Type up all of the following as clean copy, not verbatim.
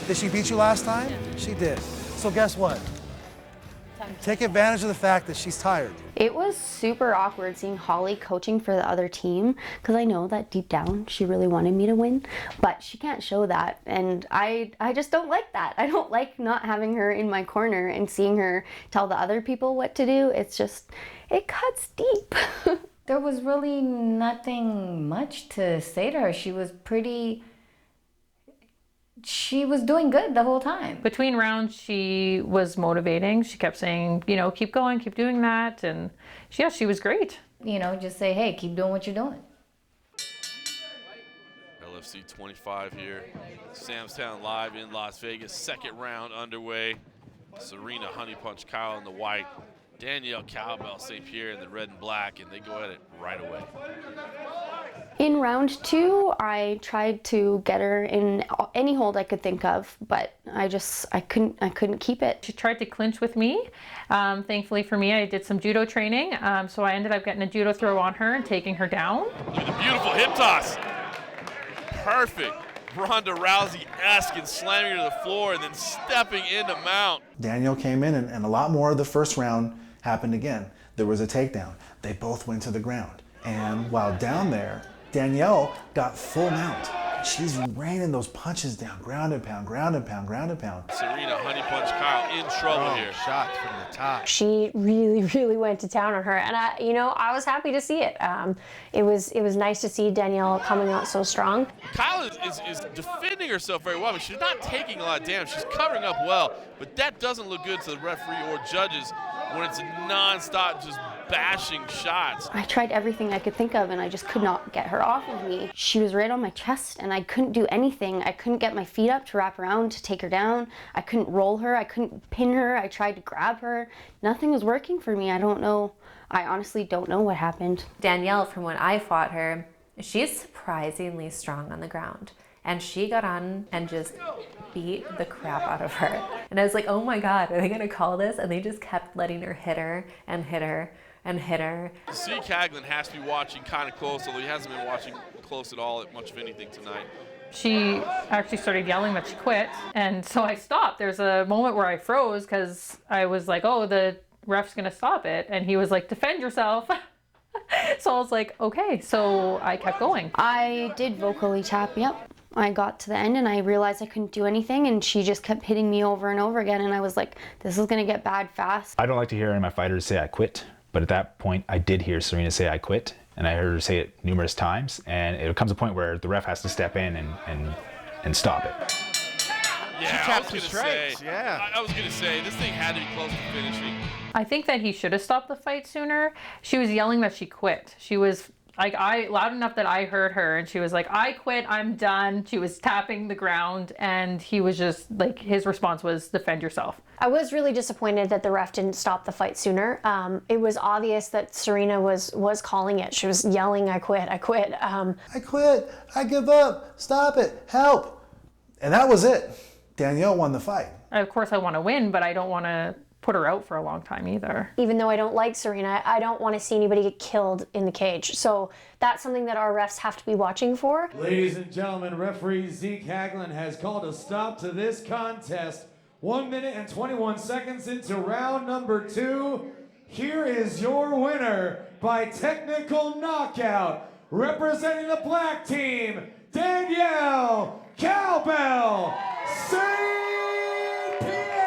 Did she beat you last time? Yeah. She did. So guess what? Take advantage of the fact that she's tired. It was super awkward seeing Holly coaching for the other team because I know that deep down she really wanted me to win, but she can't show that, and I just don't like that. I don't like not having her in my corner and seeing her tell the other people what to do. It's just, it cuts deep. There was really nothing much to say to her. She was doing good the whole time. Between rounds, she was motivating. She kept saying, you know, keep going, keep doing that. And she was great. You know, just say, hey, keep doing what you're doing. LFC 25 here. Samstown live in Las Vegas. Second round underway. Serena Honey Punch Kyle in the white. Danielle Cowbell St. Pierre in the red and black, and they go at it right away. In round 2, I tried to get her in any hold I could think of, but I couldn't keep it. She tried to clinch with me. Thankfully for me, I did some judo training, so I ended up getting a judo throw on her and taking her down. Look at the beautiful hip toss. Perfect. Ronda Rousey-esque and slamming her to the floor and then stepping into mount. Danielle came in and a lot more of the first round happened again. There was a takedown. They both went to the ground. And while down there, Danielle got full mount. She's raining those punches down, ground and pound, ground and pound, ground and pound. Serena Honey Punch Kyle in trouble here. Shots from the top. She really went to town on her, and I was happy to see it. It was nice to see Danielle coming out so strong. Kyle is defending herself very well. I mean, she's not taking a lot of damage. She's covering up well, but that doesn't look good to the referee or judges when it's non-stop just bashing shots. I tried everything I could think of and I just could not get her off of me. She was right on my chest and I couldn't do anything. I couldn't get my feet up to wrap around to take her down. I couldn't roll her. I couldn't pin her. I tried to grab her. Nothing was working for me. I don't know. I honestly don't know what happened. Danielle, from when I fought her, she's surprisingly strong on the ground. And she got on and just beat the crap out of her. And I was like, oh my God, are they gonna call this? And they just kept letting her hit her and hit her and hit her. C. Caglin has to be watching kind of close, although he hasn't been watching close at all at much of anything tonight. She actually started yelling that she quit, and so I stopped. There's a moment where I froze because I was like, oh, the ref's gonna stop it. And he was like, defend yourself. So I was like, okay, so I kept going. I did vocally tap, yep. I got to the end and I realized I couldn't do anything and she just kept hitting me over and over again and I was like, this is gonna get bad fast. I don't like to hear any of my fighters say I quit, but at that point I did hear Serena say I quit, and I heard her say it numerous times, and it comes a point where the ref has to step in and stop it. Yeah, She tapped the strikes, I was gonna say, this thing had to be close to finishing. I think that he should have stopped the fight sooner. She was yelling that she quit. She was like, loud enough that I heard her, and she was like, I quit, I'm done. She was tapping the ground, and he was just like, his response was, defend yourself. I was really disappointed that the ref didn't stop the fight sooner. It was obvious that Serena was calling it. She was yelling, I quit, I quit. I quit, I give up, stop it, help. And that was it. Danielle won the fight. Of course I want to win, but I don't want to put her out for a long time either. Even though I don't like Serena, I don't want to see anybody get killed in the cage. So that's something that our refs have to be watching for. Ladies and gentlemen, referee Zeke Haglin has called a stop to this contest. 1 minute and 21 seconds into round number 2. Here is your winner by technical knockout, representing the black team, Danielle Cowbell St. Pierre.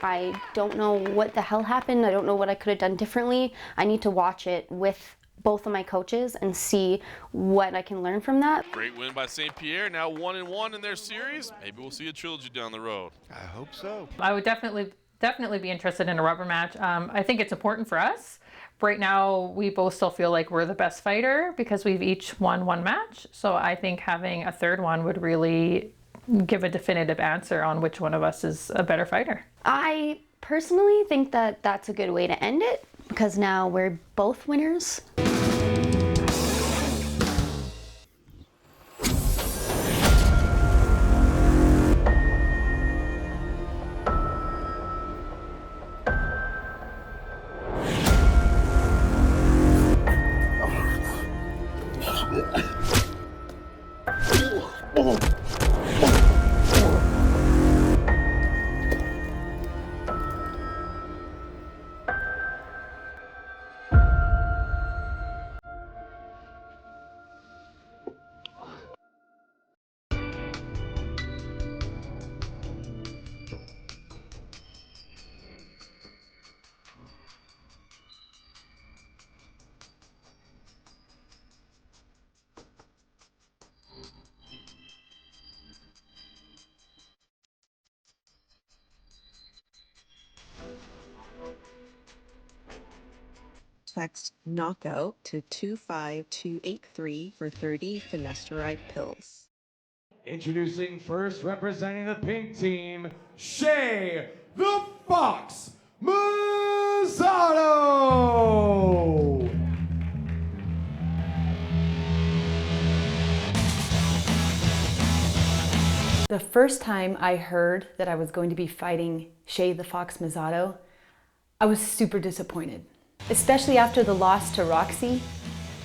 I don't know what the hell happened. I don't know what I could have done differently. I need to watch it with both of my coaches and see what I can learn from that. Great win by St. Pierre, now 1-1 in their series. Maybe we'll see a trilogy down the road. I hope so. I would definitely be interested in a rubber match. I think it's important for us. Right now, we both still feel like we're the best fighter because we've each won one match. So I think having a third one would really give a definitive answer on which one of us is a better fighter. I personally think that that's a good way to end it because now we're both winners. Oh. Text knockout to 25283 for 30 finasteride pills. Introducing first, representing the pink team, Shay the Fox Mazzano. The first time I heard that I was going to be fighting Shay the Fox Mazzano, I was super disappointed. Especially after the loss to Roxy,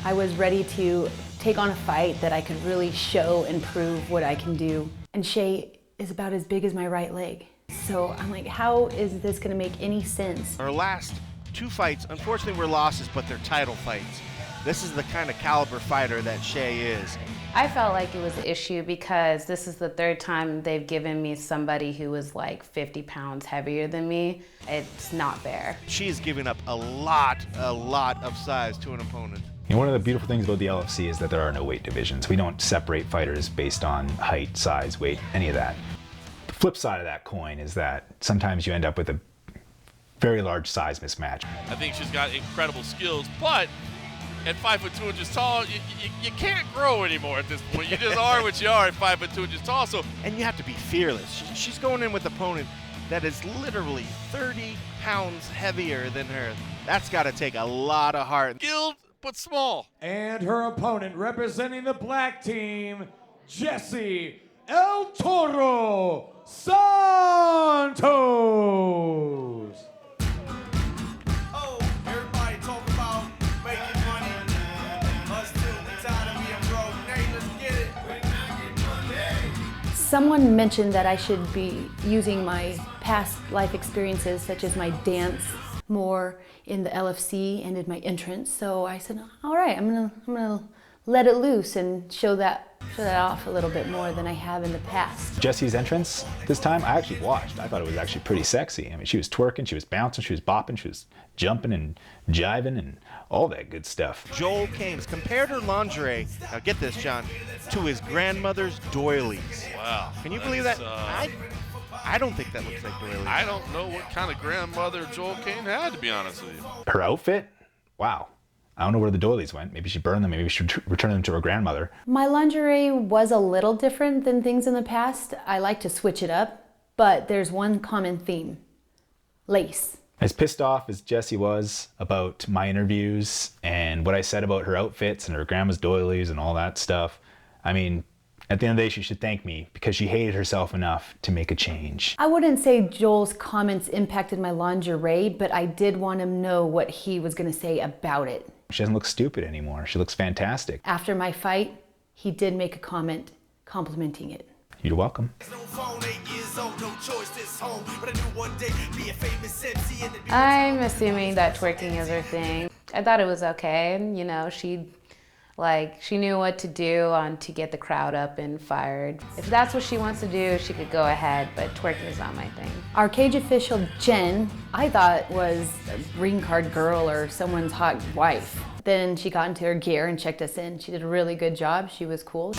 I was ready to take on a fight that I could really show and prove what I can do. And Shay is about as big as my right leg. So I'm like, how is this gonna make any sense? Our last 2 fights, unfortunately, were losses, but they're title fights. This is the kind of caliber fighter that Shay is. I felt like it was an issue because this is the 3rd time they've given me somebody who was like 50 pounds heavier than me. It's not fair. She is giving up a lot of size to an opponent. You know, one of the beautiful things about the LFC is that there are no weight divisions. We don't separate fighters based on height, size, weight, any of that. The flip side of that coin is that sometimes you end up with a very large size mismatch. I think she's got incredible skills, but at 5 foot 2 inches tall, you can't grow anymore at this point. You just are what you are at 5 foot 2 inches tall. So, and you have to be fearless. She's going in with an opponent that is literally 30 pounds heavier than her. That's got to take a lot of heart. Skilled, but small. And her opponent, representing the black team, Jesse El Toro Santos. Someone mentioned that I should be using my past life experiences, such as my dance, more in the LFC and in my entrance. So I said, all right, I'm gonna let it loose and show that off a little bit more than I have in the past. Jesse's entrance this time, I actually watched. I thought it was actually pretty sexy. I mean, she was twerking, she was bouncing, she was bopping, she was jumping and jiving and all that good stuff. Joel Kames compared her lingerie, now get this, John, to his grandmother's doilies. Wow. Can you believe that? I don't think that looks like doilies. I don't know what kind of grandmother Joel Kane had, to be honest with you. Her outfit? Wow. I don't know where the doilies went. Maybe she burned them. Maybe she returned them to her grandmother. My lingerie was a little different than things in the past. I like to switch it up, but there's one common theme: lace. As pissed off as Jessie was about my interviews and what I said about her outfits and her grandma's doilies and all that stuff, I mean, at the end of the day, she should thank me because she hated herself enough to make a change. I wouldn't say Joel's comments impacted my lingerie, but I did want him to know what he was going to say about it. She doesn't look stupid anymore. She looks fantastic. After my fight, he did make a comment complimenting it. You're welcome. I'm assuming that twerking is her thing. I thought it was okay. You know, she knew what to do to get the crowd up and fired. If that's what she wants to do, she could go ahead, but twerking is not my thing. Our cage official, Jen, I thought was a green card girl or someone's hot wife. Then she got into her gear and checked us in. She did a really good job. She was cool.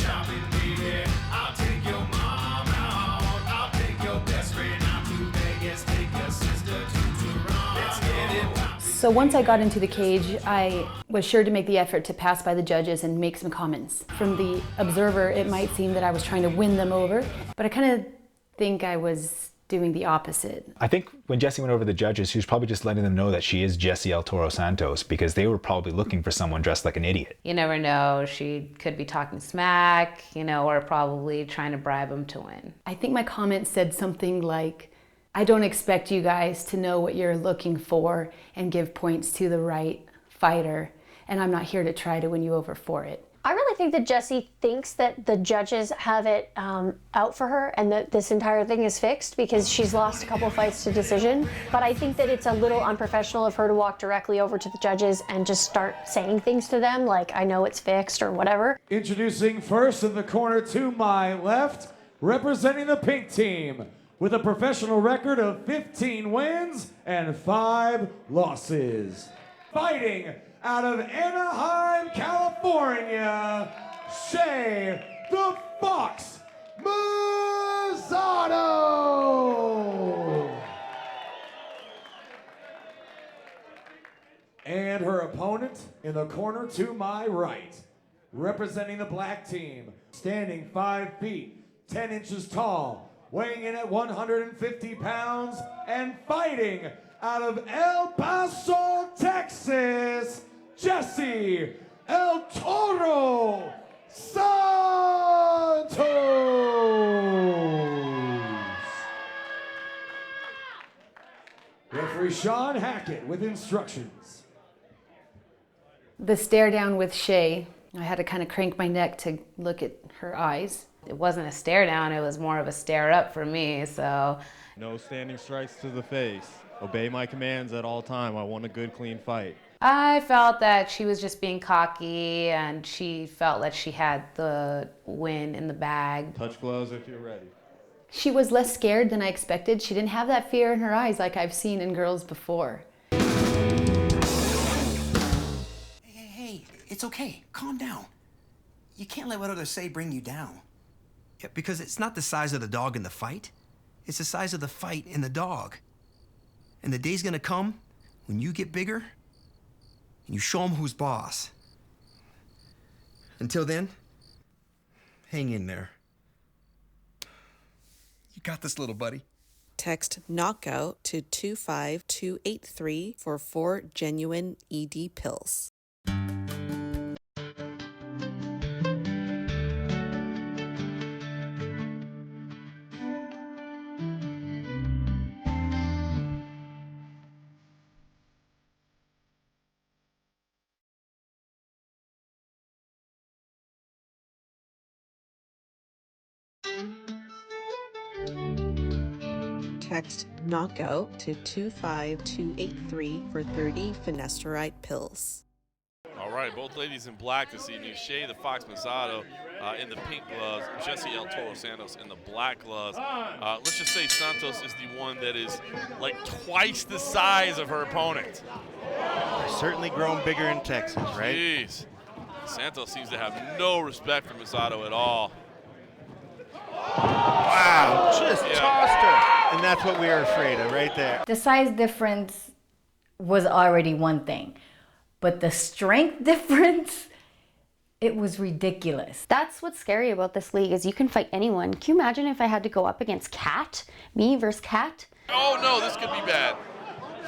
So once I got into the cage, I was sure to make the effort to pass by the judges and make some comments. From the observer, it might seem that I was trying to win them over, but I kind of think I was doing the opposite. I think when Jessie went over the judges, she was probably just letting them know that she is Jessie El Toro Santos because they were probably looking for someone dressed like an idiot. You never know. She could be talking smack, or probably trying to bribe them to win. I think my comment said something like, I don't expect you guys to know what you're looking for and give points to the right fighter, and I'm not here to try to win you over for it. I really think that Jessie thinks that the judges have it out for her and that this entire thing is fixed because she's lost a couple fights to decision. But I think that it's a little unprofessional of her to walk directly over to the judges and just start saying things to them like, I know it's fixed or whatever. Introducing first in the corner to my left, representing the pink team, with a professional record of 15 wins and 5 losses. Fighting out of Anaheim, California, Shay the Fox Mazzano. And her opponent in the corner to my right, representing the black team, standing 5 feet, 10 inches tall, weighing in at 150 pounds, and fighting out of El Paso, Texas, Jessie El Toro Santos. Referee Sean Hackett with instructions. The stare down with Shay, I had to kind of crank my neck to look at her eyes. It wasn't a stare down, it was more of a stare up for me, so. No standing strikes to the face. Obey my commands at all time. I want a good, clean fight. I felt that she was just being cocky and she felt that she had the win in the bag. Touch gloves if you're ready. She was less scared than I expected. She didn't have that fear in her eyes like I've seen in girls before. Hey, it's okay. Calm down. You can't let what others say bring you down. Yeah, because it's not the size of the dog in the fight. It's the size of the fight in the dog. And the day's gonna come when you get bigger and you show them who's boss. Until then, hang in there. You got this, little buddy. Text knockout to 25283 for 4 genuine ED pills. Text knockout to 25283 for 30 finasteride pills. All right, both ladies in black this evening. Shay the Fox Mazzado in the pink gloves, Jessie El Toro Santos in the black gloves. Let's just say Santos is the one that is like twice the size of her opponent. Certainly grown bigger in Texas, right? Jeez. Santos seems to have no respect for Mazzado at all. Wow, just tossed her. And that's what we were afraid of right there. The size difference was already one thing, but the strength difference, it was ridiculous. That's what's scary about this league is you can fight anyone. Can you imagine if I had to go up against Kat? Me versus Kat? Oh no, this could be bad.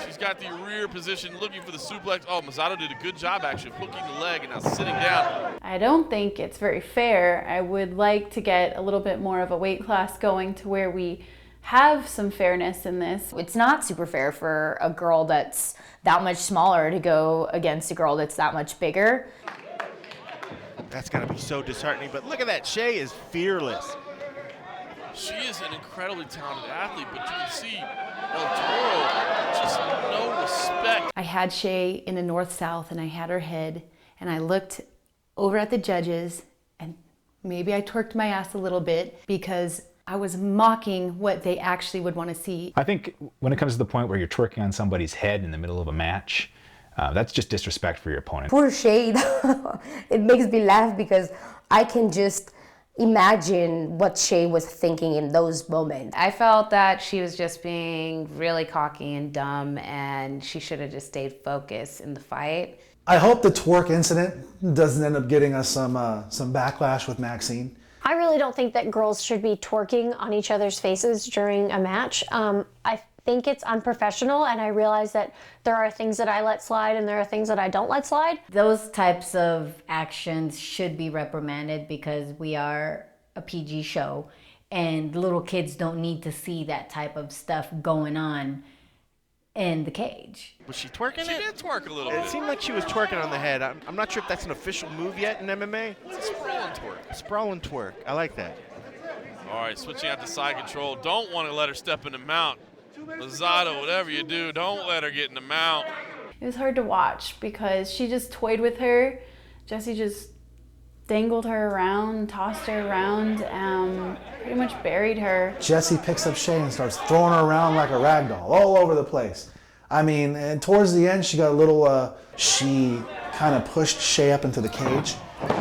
She's got the rear position looking for the suplex. Oh, Mazzado did a good job actually of hooking the leg and now sitting down. I don't think it's very fair. I would like to get a little bit more of a weight class going to where we have some fairness in this. It's not super fair for a girl that's that much smaller to go against a girl that's that much bigger. That's gotta be so disheartening, but look at that, Shay is fearless. She is an incredibly talented athlete, but you can see El Toro, just no respect. I had Shay in the north-south and I had her head and I looked over at the judges and maybe I twerked my ass a little bit because I was mocking what they actually would want to see. I think when it comes to the point where you're twerking on somebody's head in the middle of a match, that's just disrespect for your opponent. Poor Shade. It makes me laugh because I can just imagine what Shay was thinking in those moments. I felt that she was just being really cocky and dumb and she should have just stayed focused in the fight. I hope the twerk incident doesn't end up getting us some backlash with Maxine. I really don't think that girls should be twerking on each other's faces during a match. I think it's unprofessional, and I realize that there are things that I let slide and there are things that I don't let slide. Those types of actions should be reprimanded because we are a PG show and little kids don't need to see that type of stuff going on in the cage. Was she twerking She did twerk a little bit. It seemed like she was twerking on the head. I'm not sure if that's an official move yet in MMA. It's a sprawling twerk. Sprawling twerk. I like that. All right, switching out to side control. Don't want to let her step in the mount. Mazzado, whatever you do, don't let her get in the mount. It was hard to watch because she just toyed with her. Jessie just dangled her around, tossed her around, pretty much buried her. Jessie picks up Shay and starts throwing her around like a rag doll all over the place. I mean, and towards the end, she got a little, she kind of pushed Shay up into the cage.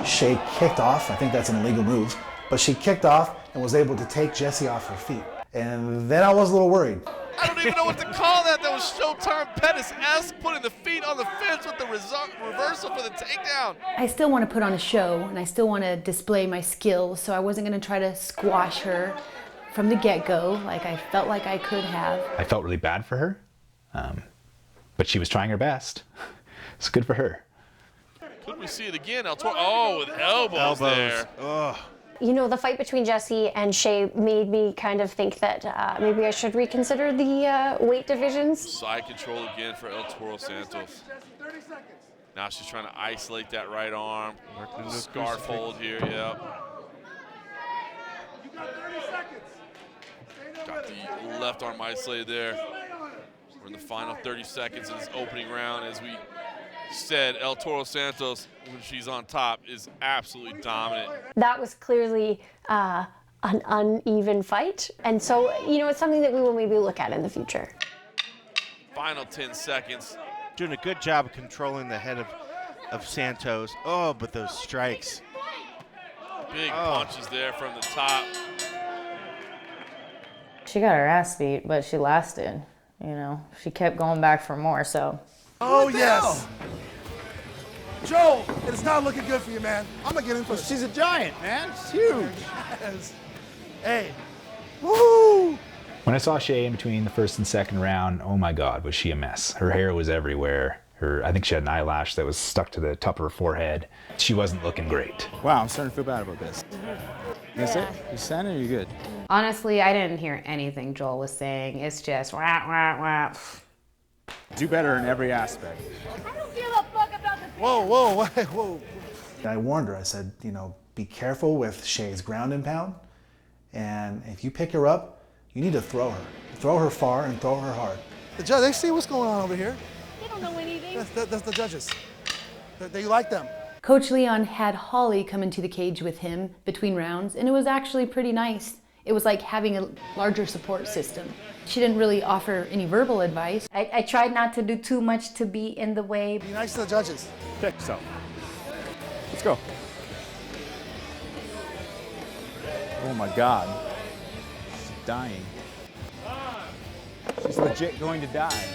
Shay kicked off. I think that's an illegal move. But she kicked off and was able to take Jessie off her feet. And then I was a little worried. I don't even know what to call that. That was Showtime Pettis-esque, putting the feet on the fence with the reversal for the takedown. I still want to put on a show, and I still want to display my skills, so I wasn't going to try to squash her from the get-go like I felt like I could have. I felt really bad for her, but she was trying her best. It's good for her. Could we see it again? Oh, with elbows there. Ugh. You know, the fight between Jessie and Shay made me kind of think that maybe I should reconsider the weight divisions. Side control again for El Toro Santos. Now she's trying to isolate that right arm. Scarf hold here, yeah. Got the left arm isolated there. We're in the final 30 seconds of this opening round. As we said, El Toro Santos, when she's on top, is absolutely dominant. That was clearly an uneven fight. And so, you know, it's something that we will maybe look at in the future. Final 10 seconds. Doing a good job of controlling the head of Santos. Oh, but those strikes. Big punches there from the top. She got her ass beat, but she lasted. You know, she kept going back for more, so. Oh, yes. Joe, it is not looking good for you, man. I'm going to get in for it. She's a giant, man. She's huge. Yes. Hey. Woo! When I saw Shay in between the first and second round, oh my God, was she a mess. Her hair was everywhere. I think she had an eyelash that was stuck to the top of her forehead. She wasn't looking great. Wow, I'm starting to feel bad about this. That's it? You sent it or you good? Honestly, I didn't hear anything Joel was saying. It's just wah, wah, wah. Do better in every aspect. I don't give a fuck about the whoa. I warned her, I said, you know, be careful with Shay's ground and pound. And if you pick her up, you need to throw her. Throw her far and throw her hard. The judge, they see what's going on over here. They don't know anything. That's the judges. They like them. Coach Leon had Holly come into the cage with him between rounds, and it was actually pretty nice. It was like having a larger support system. She didn't really offer any verbal advice. I tried not to do too much to be in the way. Be nice to the judges. Check yourself. Let's go. Oh my God. She's dying. She's legit going to die.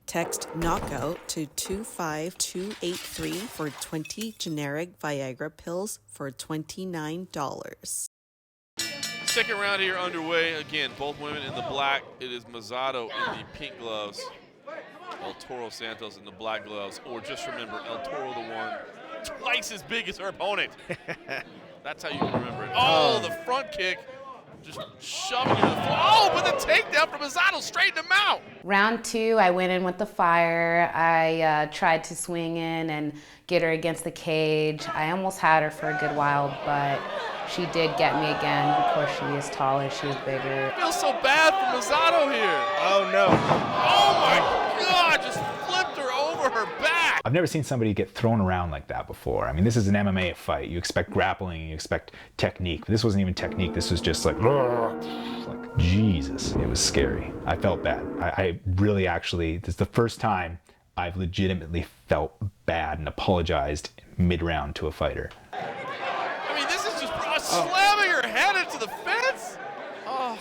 Text knockout to 25283 for 20 generic Viagra pills for $29. Second round here underway. Again, both women in the black. It is Mazzato in the pink gloves. El Toro Santos in the black gloves. Or just remember, El Toro the one twice as big as her opponent. That's how you can remember it. Oh, the front kick. Just shoving her to the floor. Oh, but the takedown from Mazzato straightened him out. Round two, I went in with the fire. I tried to swing in and get her against the cage. I almost had her for a good while, but she did get me again because she is taller, she is bigger. I feel so bad for Mazzato here. Oh, no. Oh, my God, just flipped her over her back. I've never seen somebody get thrown around like that before. I mean, this is an MMA fight. You expect grappling, you expect technique. This wasn't even technique. This was just like Jesus. It was scary. I felt bad. I really actually, this is the first time I've legitimately felt bad and apologized mid-round to a fighter. I mean, this is just slamming her head into the fence. Oh,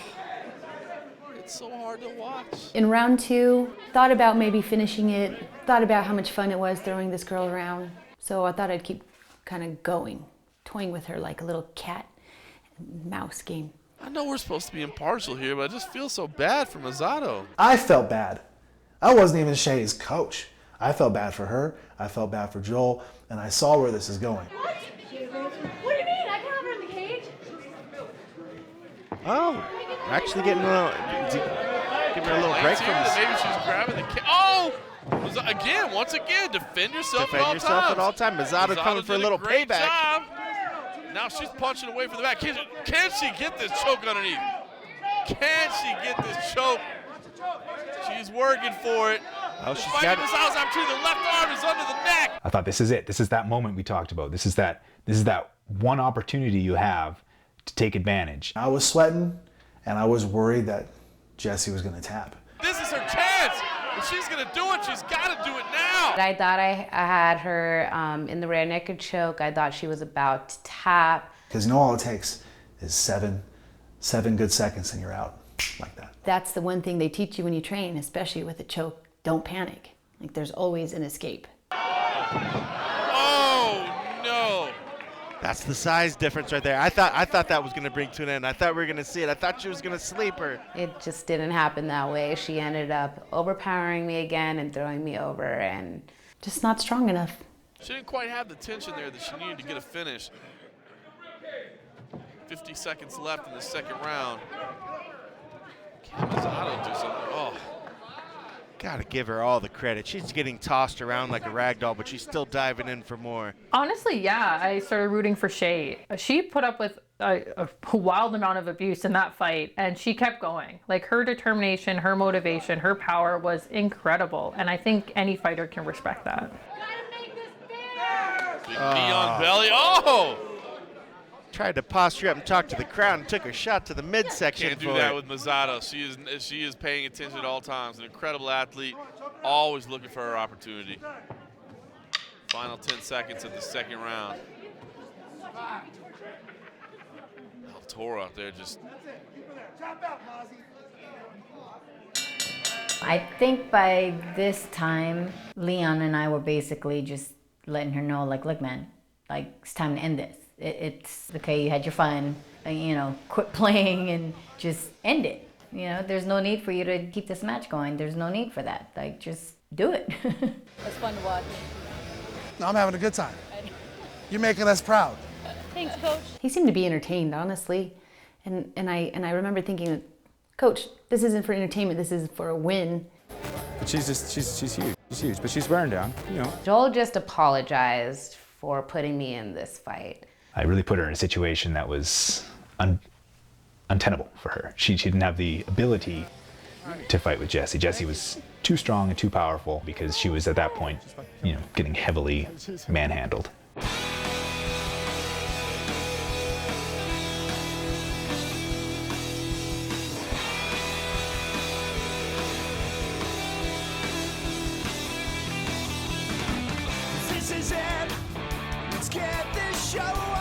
it's so hard to watch. In round two, thought about maybe finishing it, thought about how much fun it was throwing this girl around. So I thought I'd keep kind of going, toying with her like a little cat and mouse game. I know we're supposed to be impartial here, but I just feel so bad for Mazzato. I felt bad. I wasn't even Shay's coach. I felt bad for her, I felt bad for Joel, and I saw where this is going. What do you mean? I can have her in the cage. Oh, actually getting a little, giving her a little break from this. Maybe she's grabbing the cage. Oh! Again, once again, defend yourself at all times. Defend yourself at all times. Mazzato coming for a little great payback. Job. Now she's punching away from the back. Can she get this choke underneath? Can she get this choke? She's working for it. Oh, she's Fighting got this out opportunity. The left arm is under the neck. I thought this is it. This is that moment we talked about. This is that one opportunity you have to take advantage. I was sweating, and I was worried that Jessie was going to tap. This is her chance. If she's going to do it, she's got to do it now. I thought I had her in the rear naked choke. I thought she was about to tap. Because all it takes is seven good seconds and you're out like that. That's the one thing they teach you when you train, especially with a choke. Don't panic. Like, there's always an escape. Oh, no. That's the size difference right there. I thought that was going to bring to an end. I thought we were going to see it. I thought she was going to sleep her. It just didn't happen that way. She ended up overpowering me again and throwing me over, and just not strong enough. She didn't quite have the tension there that she needed to get a finish. 50 seconds left in the second round. Can Mazzato do something? Oh. Gotta give her all the credit. She's getting tossed around like a rag doll, but she's still diving in for more. Honestly, yeah, I started rooting for Shay. She put up with a wild amount of abuse in that fight, and she kept going. Like, her determination, her motivation, her power was incredible, and I think any fighter can respect that. Big knee on belly. Oh! Tried to posture up and talk to the crowd and took a shot to the midsection. Can't do that with Mazzato. She is paying attention at all times. An incredible athlete, always looking for her opportunity. Final 10 seconds of the second round. El Toro out there just. I think by this time, Leon and I were basically just letting her know, like, look, man, like, it's time to end this. It's okay, you had your fun, you know, quit playing and just end it. You know, there's no need for you to keep this match going. There's no need for that. Like, just do it. It's fun to watch. No, I'm having a good time. You're making us proud. Thanks, Coach. He seemed to be entertained, honestly. And I remember thinking, Coach, this isn't for entertainment, this is for a win. But she's huge. She's huge, but she's wearing down, you know. Joel just apologized for putting me in this fight. I really put her in a situation that was untenable for her. She didn't have the ability to fight with Jessie. Jessie was too strong and too powerful because she was at that point, you know, getting heavily manhandled. This is it. Let's get this show